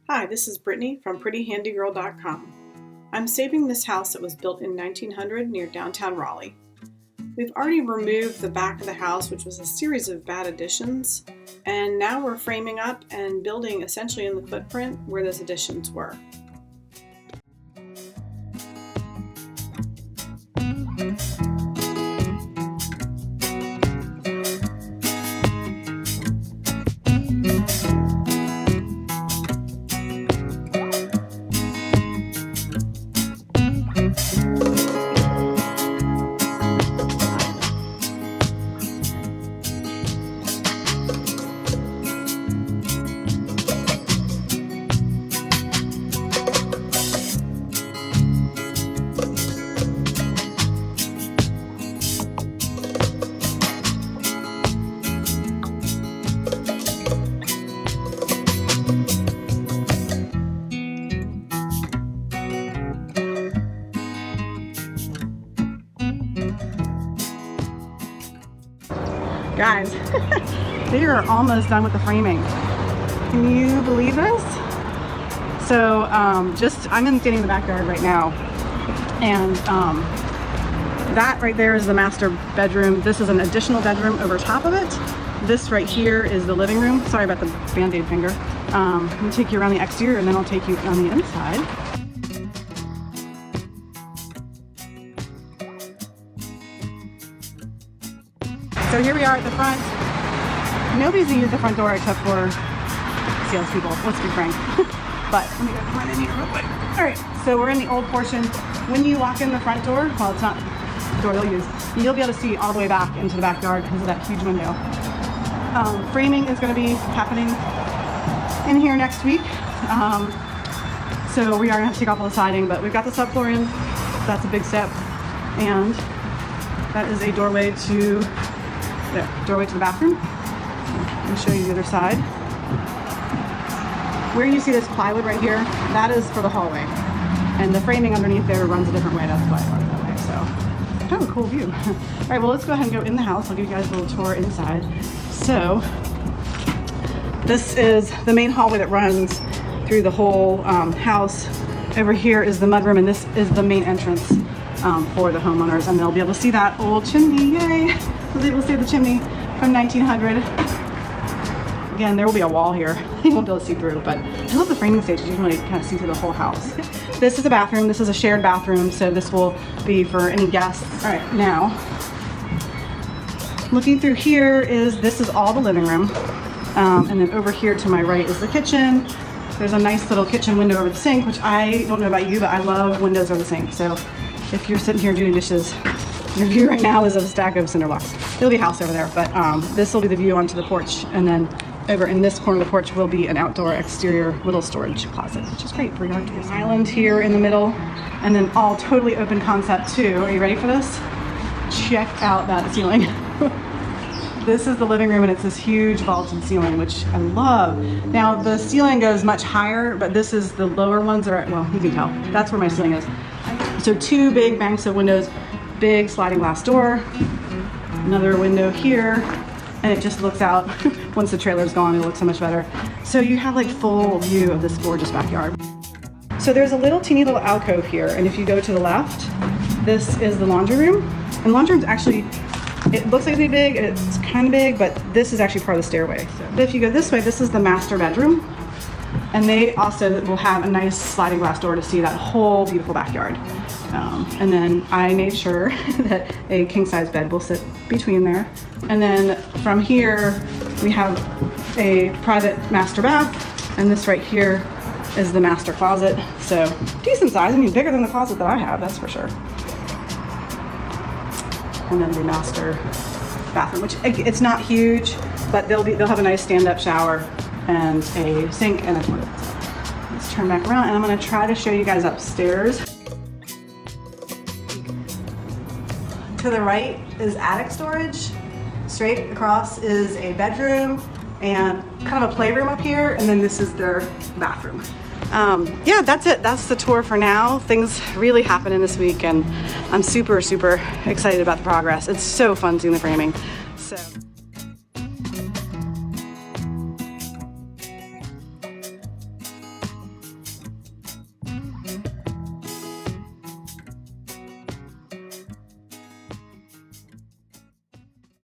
Hi, this is Brittany from PrettyHandyGirl.com. I'm saving this house that was built in 1900 near downtown Raleigh. We've already removed the back of the house, which was a series of bad additions, and now we're framing up and building essentially in the footprint where those additions were. Guys, they are almost done with the framing. Can you believe this? So I'm standing in the backyard right now, and that right there is the master bedroom. This is an additional bedroom over top of it. This right here is the living room. Sorry about the band-aid finger. Let me take you around the exterior and then I'll take you on the inside. So here we are at the front. Nobody's used the front door except for salespeople, let's be frank. But let me go find in here real quick. All right, so we're in the old portion. When you walk in the front door, well, it's not the door they'll use, you'll be able to see all the way back into the backyard because of that huge window. Framing is going to be happening in here next week. So we are going to have to take off all the siding, but we've got the subfloor in. That's a big step. And that is a doorway to the bathroom. Let me show you the other side. Where you see this plywood right here, that is for the hallway. And the framing underneath there runs a different way. That's why I run that way. So, kind of a cool view. All right, well, let's go ahead and go in the house. I'll give you guys a little tour inside. So, this is the main hallway that runs through the whole house. Over here is the mudroom, and this is the main entrance for the homeowners, and they'll be able to see that old chimney. Yay! I was able to see the chimney from 1900. Again, there will be a wall here. You won't be able to see through, but I love the framing stage. You can really kind of see through the whole house. This is a bathroom. This is a shared bathroom, so this will be for any guests. All right, now, looking through here this is all the living room. And then over here to my right is the kitchen. There's a nice little kitchen window over the sink, which I don't know about you, but I love windows over the sink. So if you're sitting here doing dishes, your view right now is of a stack of cinder blocks. There'll be a house over there, but this will be the view onto the porch. And then over in this corner of the porch will be an outdoor exterior little storage closet, which is great for yard tools. Island here in the middle, and then all totally open concept too. Are you ready for this? Check out that ceiling. This is the living room, and it's this huge vaulted ceiling, which I love. Now the ceiling goes much higher, but this is the lower ones that are, well, you can tell. That's where my ceiling is. So two big banks of windows, big sliding glass door, another window here, and it just looks out. Once the trailer's gone, it'll look so much better. So you have like full view of this gorgeous backyard. So there's a little teeny little alcove here, and if you go to the left, this is the laundry room. And laundry room's actually, it looks like it'd be big, it's kind of big, but this is actually part of the stairway. So if you go this way, this is the master bedroom. And they also will have a nice sliding glass door to see that whole beautiful backyard. And then I made sure that a king-size bed will sit between there. And then from here, we have a private master bath. And this right here is the master closet. So decent size, I mean bigger than the closet that I have, that's for sure. And then the master bathroom, which it's not huge, but they'll have a nice stand-up shower and a sink and a toilet. Let's turn back around, and I'm going to try to show you guys upstairs. To the right is attic storage. Straight across is a bedroom and kind of a playroom up here, and then this is their bathroom. Yeah, that's it. That's the tour for now. Things really happening this week, and I'm super, super excited about the progress. It's so fun doing the framing. So.